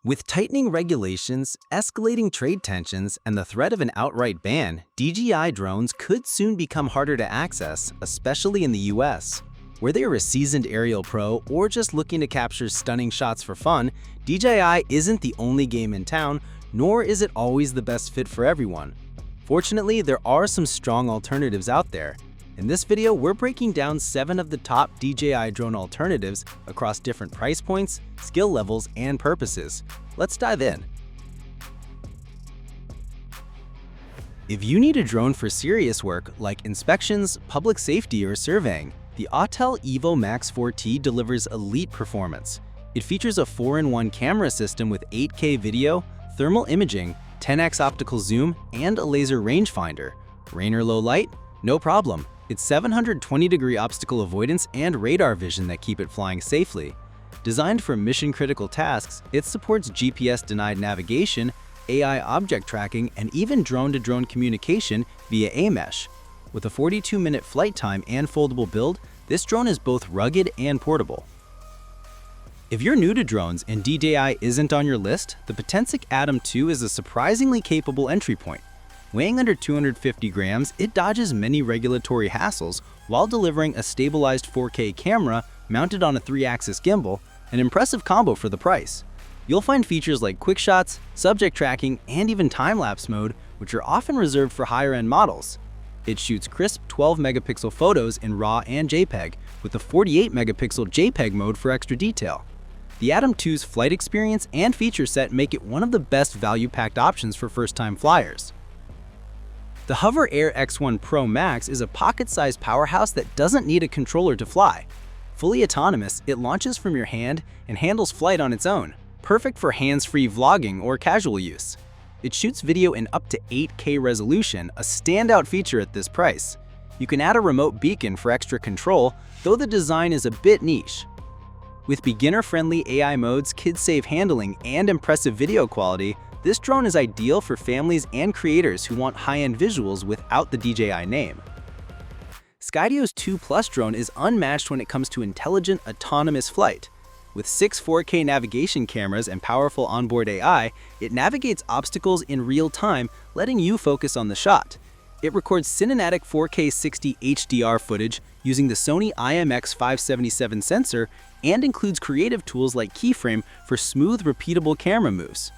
With tightening regulations, escalating trade tensions, and the threat of an outright ban, DJI drones could soon become harder to access, especially in the US. Whether you're a seasoned aerial pro or just looking to capture stunning shots for fun, DJI isn't the only game in town, nor is it always the best fit for everyone. Fortunately, there are some strong alternatives out there. In this video, we're breaking down 7 of the top DJI drone alternatives across different price points, skill levels, and purposes. Let's dive in. If you need a drone for serious work like inspections, public safety, or surveying, the Autel EVO MAX 4T delivers elite performance. It features a 4-in-1 camera system with 8K video, thermal imaging, 10x optical zoom, and a laser rangefinder. Rain or low light? No problem. It's 720-degree obstacle avoidance and radar vision that keep it flying safely. Designed for mission-critical tasks, it supports GPS-denied navigation, AI object tracking, and even drone-to-drone communication via AMesh. With a 42-minute flight time and foldable build, this drone is both rugged and portable. If you're new to drones and DJI isn't on your list, the Potensic ATOM 2 is a surprisingly capable entry point. Weighing under 250 grams, it dodges many regulatory hassles while delivering a stabilized 4K camera mounted on a 3-axis gimbal, an impressive combo for the price. You'll find features like quick shots, subject tracking, and even time-lapse mode, which are often reserved for higher-end models. It shoots crisp 12-megapixel photos in RAW and JPEG, with a 48-megapixel JPEG mode for extra detail. The ATOM 2's flight experience and feature set make it one of the best value-packed options for first-time flyers. The HoverAir X1 Pro Max is a pocket-sized powerhouse that doesn't need a controller to fly. Fully autonomous, it launches from your hand and handles flight on its own, perfect for hands-free vlogging or casual use. It shoots video in up to 8K resolution, a standout feature at this price. You can add a remote beacon for extra control, though the design is a bit niche. With beginner-friendly AI modes, kid-safe handling, and impressive video quality, this drone is ideal for families and creators who want high-end visuals without the DJI name. Skydio's 2 Plus drone is unmatched when it comes to intelligent, autonomous flight. With 6 4K navigation cameras and powerful onboard AI, it navigates obstacles in real time, letting you focus on the shot. It records cinematic 4K 60 HDR footage using the Sony IMX577 sensor and includes creative tools like Keyframe for smooth, repeatable camera moves.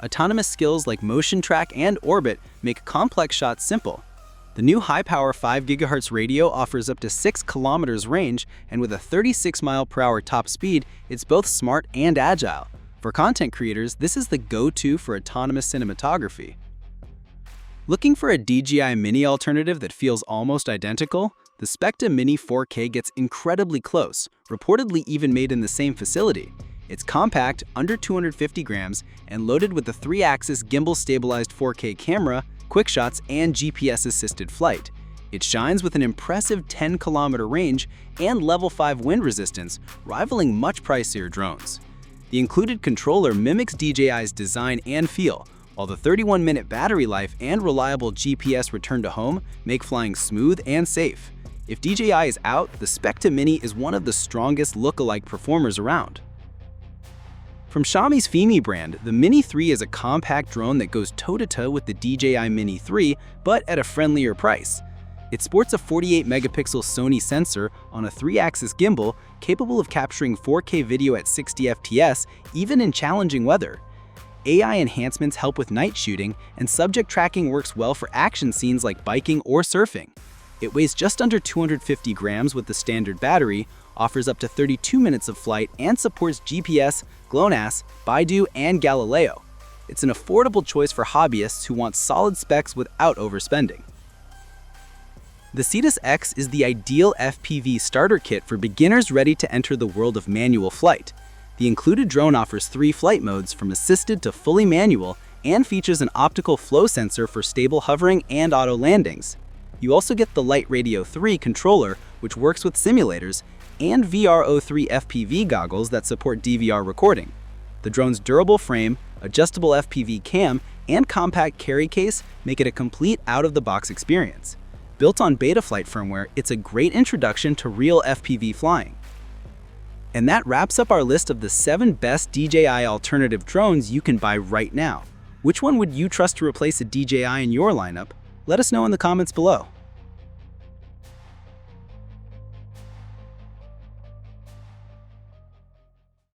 Autonomous skills like motion track and orbit make complex shots simple. The new high-power 5 GHz radio offers up to 6 kilometers range, and with a 36 mph top speed, it's both smart and agile. For content creators, this is the go-to for autonomous cinematography. Looking for a DJI Mini alternative that feels almost identical? The Specta Mini 4K gets incredibly close, reportedly even made in the same facility. It's compact, under 250 grams, and loaded with a 3-axis gimbal-stabilized 4K camera, quick shots, and GPS-assisted flight. It shines with an impressive 10-kilometer range and level 5 wind resistance, rivaling much pricier drones. The included controller mimics DJI's design and feel, while the 31-minute battery life and reliable GPS return to home make flying smooth and safe. If DJI is out, the Specta Mini is one of the strongest look-alike performers around. From Xiaomi's FIMI brand, the Mini3 is a compact drone that goes toe-to-toe with the DJI Mini3, but at a friendlier price. It sports a 48-megapixel Sony sensor on a 3-axis gimbal capable of capturing 4K video at 60 FPS, even in challenging weather. AI enhancements help with night shooting, and subject tracking works well for action scenes like biking or surfing. It weighs just under 250 grams with the standard battery, offers up to 32 minutes of flight, and supports GPS, GLONASS, Baidu, and Galileo. It's an affordable choice for hobbyists who want solid specs without overspending. The Cedus X is the ideal FPV starter kit for beginners ready to enter the world of manual flight. The included drone offers 3 flight modes from assisted to fully manual and features an optical flow sensor for stable hovering and auto landings. You also get the Light Radio 3 controller, which works with simulators, and VR03 FPV goggles that support DVR recording. The drone's durable frame, adjustable FPV cam, and compact carry case make it a complete out-of-the-box experience. Built on Betaflight firmware, it's a great introduction to real FPV flying. And that wraps up our list of the 7 best DJI alternative drones you can buy right now. Which one would you trust to replace a DJI in your lineup? Let us know in the comments below.